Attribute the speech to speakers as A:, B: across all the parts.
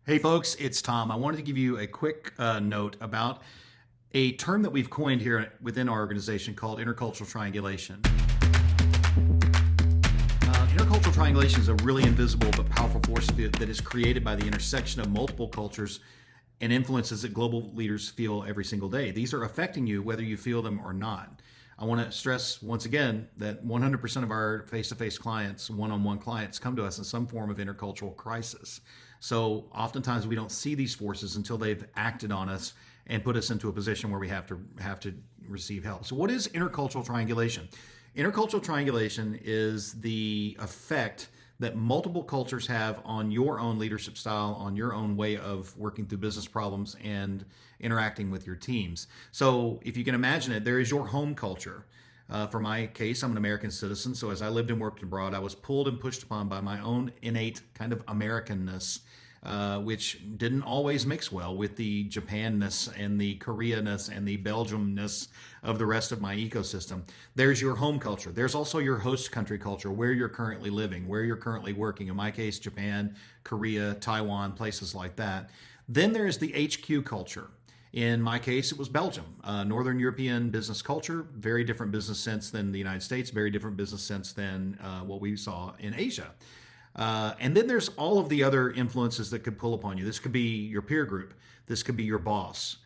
A: Hey folks, it's Tom. I wanted to give you a quick note about a term that we've coined here within our organization called intercultural triangulation. Intercultural triangulation is a really invisible but powerful force that is created by the intersection of multiple cultures and influences that global leaders feel every single day. These are affecting you whether you feel them or not. I want to stress once again that 100% of our face-to-face clients, one-on-one clients, come to us in some form of intercultural crisis. So oftentimes we don't see these forces until they've acted on us and put us into a position where we have to receive help. So what is intercultural triangulation? Intercultural triangulation is the effect that multiple cultures have on your own leadership style, on your own way of working through business problems and interacting with your teams. So if you can imagine it, there is your home culture. For my case, I'm an American citizen, so as I lived and worked abroad, I was pulled and pushed upon by my own innate kind of Americanness, which didn't always mix well with the Japanness and the Koreaness and the Belgiumness of the rest of my ecosystem. There's your home culture. There's also your host country culture, where you're currently living, where you're currently working. In my case, Japan, Korea, Taiwan, places like that. Then there's the HQ culture. In my case, it was Belgium, Northern European business culture, very different business sense than the United States, very different business sense than what we saw in Asia. And then there's all of the other influences that could pull upon you. This could be your peer group. This could be your boss.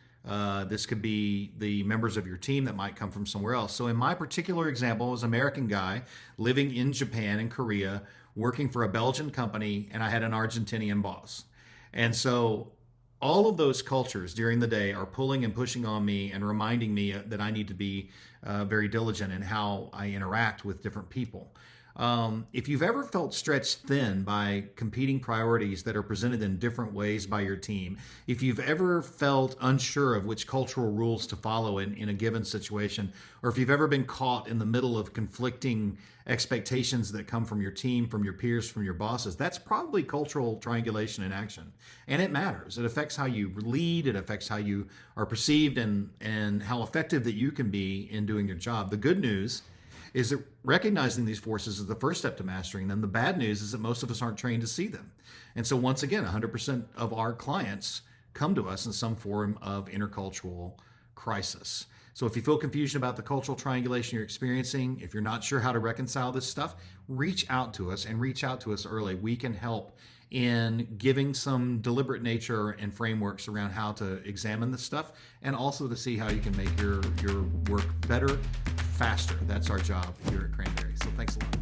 A: This could be the members of your team that might come from somewhere else. So in my particular example, I was an American guy living in Japan and Korea, working for a Belgian company, and I had an Argentinian boss. And so all of those cultures during the day are pulling and pushing on me and reminding me that I need to be very diligent in how I interact with different people. If you've ever felt stretched thin by competing priorities that are presented in different ways by your team, if you've ever felt unsure of which cultural rules to follow in a given situation, or if you've ever been caught in the middle of conflicting expectations that come from your team, from your peers, from your bosses, that's probably cultural triangulation in action. And it matters. It affects how you lead, it affects how you are perceived, and how effective that you can be in doing your job. The good news is that recognizing these forces is the first step to mastering them. The bad news is that most of us aren't trained to see them. And so once again, 100% of our clients come to us in some form of intercultural crisis. So if you feel confusion about the cultural triangulation you're experiencing, if you're not sure how to reconcile this stuff, reach out to us and reach out to us early. We can help in giving some deliberate nature and frameworks around how to examine this stuff, and also to see how you can make your work better, faster. That's our job here at Cranberry. So thanks a lot.